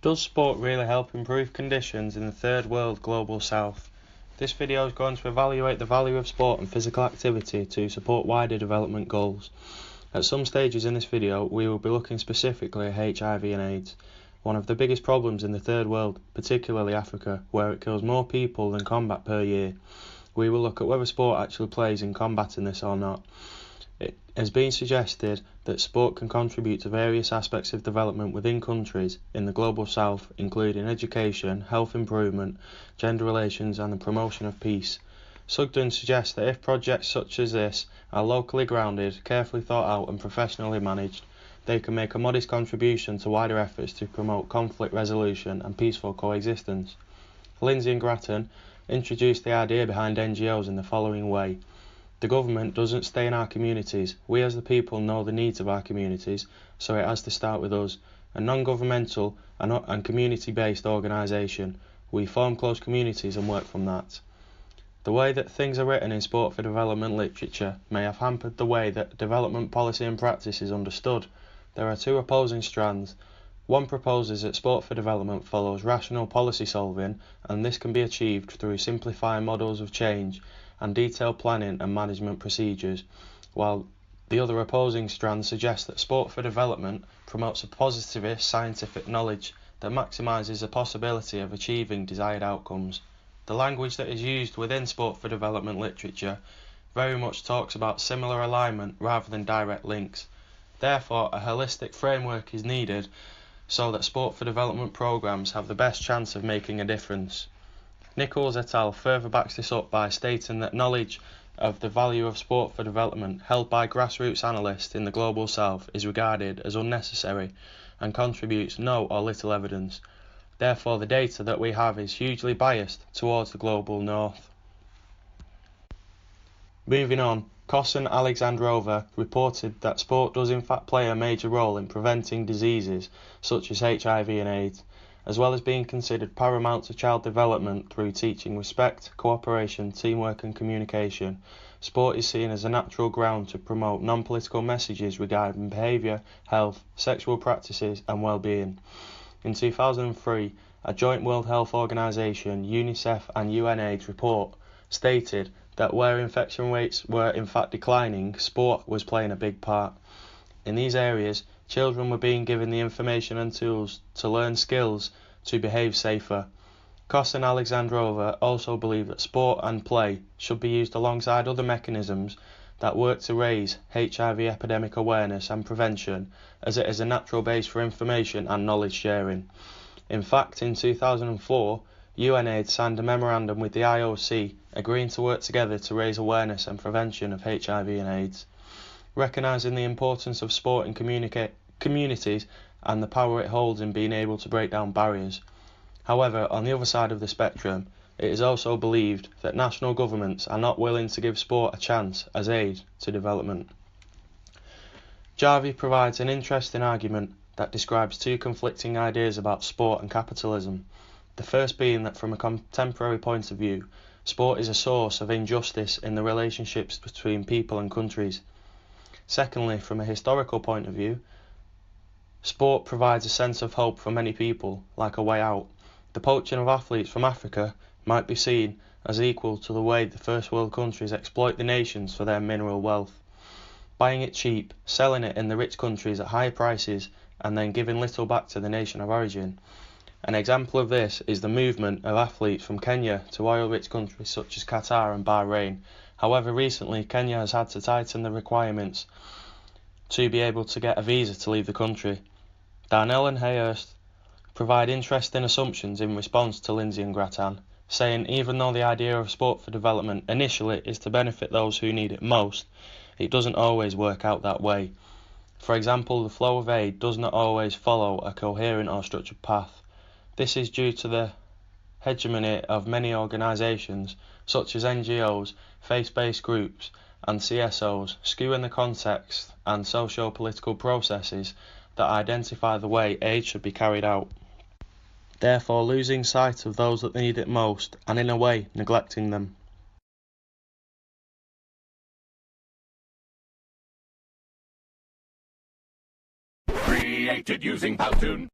Does sport really help improve conditions in the third world global south? This video is going to evaluate the value of sport and physical activity to support wider development goals. At some stages in this video we will be looking specifically at HIV and AIDS, one of the biggest problems in the third world, particularly Africa, where it kills more people than combat per year. We will look at whether sport actually plays in combating this or not. It has been suggested that sport can contribute to various aspects of development within countries in the global south, including education, health improvement, gender relations and the promotion of peace. Sugden suggests that if projects such as this are locally grounded, carefully thought out and professionally managed, they can make a modest contribution to wider efforts to promote conflict resolution and peaceful coexistence. Lindsay and Grattan introduced the idea behind NGOs in the following way. The government doesn't stay in our communities. We as the people know the needs of our communities, so it has to start with us. A non-governmental and community-based organisation. We form close communities and work from that. The way that things are written in sport for development literature may have hampered the way that development policy and practice is understood. There are two opposing strands. One proposes that sport for development follows rational policy solving, and this can be achieved through simplifying models of change and detailed planning and management procedures, while the other opposing strand suggests that sport for development promotes a positivist scientific knowledge that maximises the possibility of achieving desired outcomes. The language that is used within sport for development literature very much talks about similar alignment rather than direct links. Therefore, a holistic framework is needed so that sport for development programs have the best chance of making a difference. Nichols et al. Further backs this up by stating that knowledge of the value of sport for development held by grassroots analysts in the global south is regarded as unnecessary and contributes no or little evidence. Therefore, the data that we have is hugely biased towards the global north. Moving on, Koss and Alexandrova reported that sport does in fact play a major role in preventing diseases such as HIV and AIDS, as well as being considered paramount to child development through teaching respect, cooperation, teamwork and communication. Sport is seen as a natural ground to promote non-political messages regarding behaviour, health, sexual practices and well-being. In 2003, a joint World Health Organization, UNICEF and UNAIDS report stated that where infection rates were in fact declining, sport was playing a big part. In these areas, children were being given the information and tools to learn skills to behave safer. Koss and Alexandrova also believe that sport and play should be used alongside other mechanisms that work to raise HIV epidemic awareness and prevention, as it is a natural base for information and knowledge sharing. In fact, in 2004, UNAIDS signed a memorandum with the IOC agreeing to work together to raise awareness and prevention of HIV and AIDS. Recognising the importance of sport in communities and the power it holds in being able to break down barriers. However, on the other side of the spectrum, it is also believed that national governments are not willing to give sport a chance as aid to development. Jarvie provides an interesting argument that describes two conflicting ideas about sport and capitalism. The first being that from a contemporary point of view, sport is a source of injustice in the relationships between people and countries. Secondly, from a historical point of view, sport provides a sense of hope for many people, like a way out. The poaching of athletes from Africa might be seen as equal to the way the first world countries exploit the nations for their mineral wealth, buying it cheap, selling it in the rich countries at high prices, and then giving little back to the nation of origin. An example of this is the movement of athletes from Kenya to oil-rich countries such as Qatar and Bahrain. However, recently Kenya has had to tighten the requirements to be able to get a visa to leave the country. Darnell and Hayhurst provide interesting assumptions in response to Lindsay and Grattan, saying even though the idea of sport for development initially is to benefit those who need it most, it doesn't always work out that way. For example, the flow of aid does not always follow a coherent or structured path. This is due to the hegemony of many organisations, such as NGOs, faith-based groups and CSOs, skewing the context and socio-political processes that identify the way aid should be carried out, therefore losing sight of those that need it most and in a way neglecting them. Created using Powtoon.